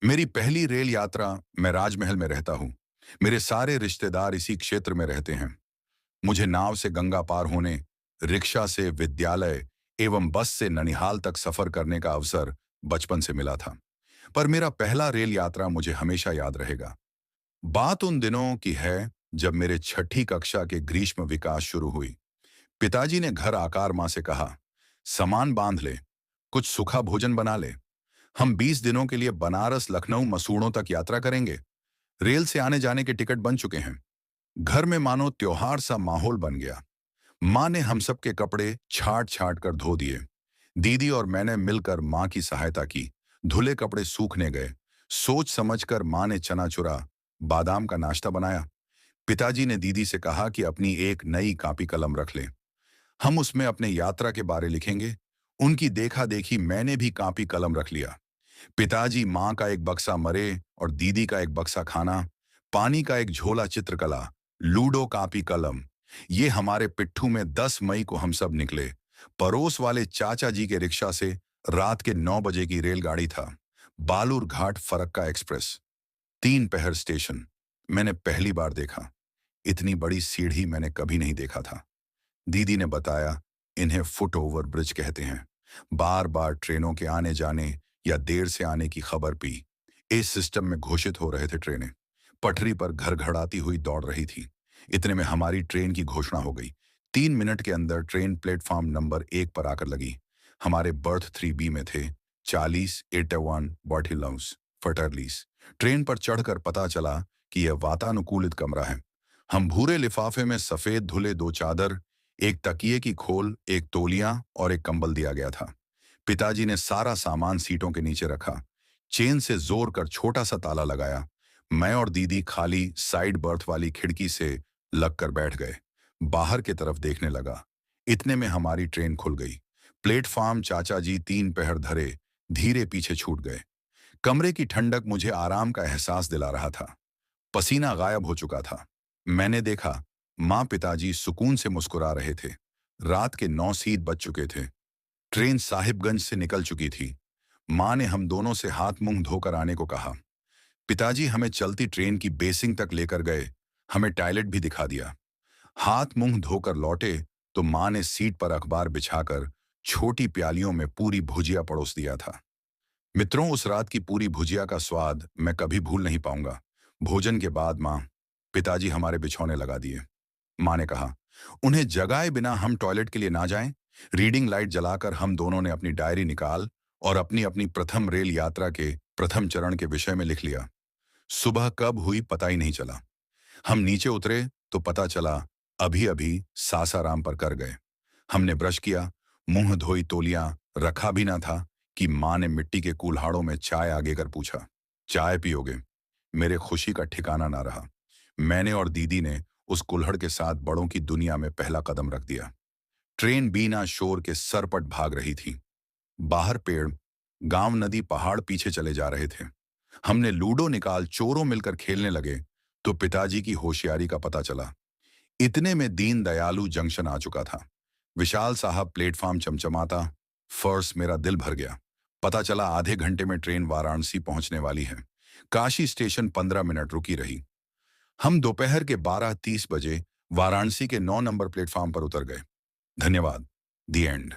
मेरी पहली रेल यात्रा। मैं राजमहल में रहता हूँ। मेरे सारे रिश्तेदार इसी क्षेत्र में रहते हैं। मुझे नाव से गंगा पार होने, रिक्शा से विद्यालय एवं बस से ननिहाल तक सफर करने का अवसर बचपन से मिला था। पर मेरा पहला रेल यात्रा मुझे हमेशा याद रहेगा। बात उन दिनों की है जब मेरे छठी कक्षा के ग्रीष्म विकास शुरू हुई। पिताजी ने घर आकार मां से कहा, सामान बांध ले, कुछ सूखा भोजन बना ले। हम 20 दिनों के लिए बनारस, लखनऊ, मसूड़ों तक यात्रा करेंगे। रेल से आने जाने के टिकट बन चुके हैं। घर में मानो त्योहार सा माहौल बन गया। माँ ने हम सब के कपड़े छाट छाट कर धो दिए। दीदी और मैंने मिलकर माँ की सहायता की। धुले कपड़े सूखने गए। सोच समझकर माँ ने चना चुरा, बादाम का नाश्ता बनाया। पिताजी ने दीदी से कहा कि अपनी एक नई कॉपी कलम रख ले, हम उसमें अपने यात्रा के बारे लिखेंगे। उनकी देखा देखी मैंने भी कॉपी कलम रख लिया। पिताजी माँ का एक बक्सा मरे और दीदी का एक बक्सा खाना, पानी का एक झोला चित्रकला, लूडो, कॉपी कलम। ये हमारे पिट्ठू में 10 मई को हम सब निकले। पड़ोस वाले चाचा जी के रिक्शा से रात के 9 बजे की रेलगाड़ी था। बालूर घाट फरक्का एक्सप्रेस। 3 पहर स्टेशन। मैंने पहली बार देखा। इतनी बड़ी सीढ़ी मैंने कभी नहीं देखा था। दीदी ने बताया, इन्हें फुट ओवर ब्रिज कहते हैं। बार बार ट्रेनों के आने जाने या देर से आने की खबर पी। इस सिस्टम में घोषित हो रहे थे ट्रेनें। पटरी पर घड़घड़ाती हुई दौड़ रही थी। इतने में हमारी ट्रेन की घोषणा हो गई। 3 मिनट के अंदर ट्रेन प्लेटफॉर्म नंबर 1 पर आकर लगी। हमारे बर्थ 3B में थे 40 81 बॉटिलम्स फटरलीस। ट्रेन पर चढ़कर पता चला कि यह वातानुकूलित कमरा है। हम भूरे लिफाफे में सफेद धुले 2 चादर, एक तकिए की खोल, एक तौलिया और एक कंबल दिया गया था। पिताजी ने सारा सामान सीटों के नीचे रखा। चेन से जोर कर छोटा सा ताला लगाया। मैं और दीदी खाली साइड बर्थ वाली खिड़की से लगकर बैठ गए। बाहर की तरफ देखने लगा। इतने में हमारी ट्रेन खुल गई। प्लेटफॉर्म चाचा जी 3 पहर धरे धीरे पीछे छूट गए। कमरे की ठंडक मुझे आराम का एहसास दिला रहा था। पसीना गायब हो चुका था। मैंने देखा, माँ पिताजी सुकून से मुस्कुरा रहे थे। रात के 9 सीध बज चुके थे। ट्रेन साहिबगंज से निकल चुकी थी। माँ ने हम दोनों से हाथ मुंह धोकर आने को कहा। पिताजी हमें चलती ट्रेन की बेसिंग तक लेकर गए। हमें टॉयलेट भी दिखा दिया। हाथ मुंह धोकर लौटे तो माँ ने सीट पर अखबार बिछाकर छोटी प्यालियों में पूरी भुजिया परोस दिया था। मित्रों, उस रात की पूरी भुजिया का स्वाद मैं कभी भूल नहीं पाऊंगा। भोजन के बाद माँ पिताजी हमारे बिछौने लगा दिए। माँ ने कहा, उन्हें जगाए बिना हम टॉयलेट के लिए ना जाएं। रीडिंग लाइट जलाकर हम दोनों ने अपनी डायरी निकाल और अपनी अपनी प्रथम रेल यात्रा के प्रथम चरण के विषय में लिख लिया। सुबह कब हुई पता ही नहीं चला। हम नीचे उतरे तो पता चला अभी अभी सासाराम पर कर गए। हमने ब्रश किया, मुंह धोई, तौलिया रखा भी ना था कि माँ ने मिट्टी के कुल्हाड़ों में चाय आगे कर पूछा, चाय पियोगे? मेरे खुशी का ठिकाना ना रहा। मैंने और दीदी ने उस कुल्हड़ के साथ बड़ों की दुनिया में पहला कदम रख दिया। ट्रेन बिना शोर के सरपट भाग रही थी। बाहर पेड़, गांव, नदी, पहाड़ पीछे चले जा रहे थे। हमने लूडो निकाल चोरों मिलकर खेलने लगे तो पिताजी की होशियारी का पता चला। इतने में दीन दयालु जंक्शन आ चुका था। विशाल साहब प्लेटफॉर्म चमचमाता। फर्स मेरा दिल भर गया। पता चला आधे घंटे में ट्रेन वाराणसी पहुंचने वाली है। काशी स्टेशन 15 मिनट रुकी रही। हम दोपहर के 12:30 बजे वाराणसी के 9 नंबर प्लेटफॉर्म पर उतर गए। धन्यवाद। दी एंड।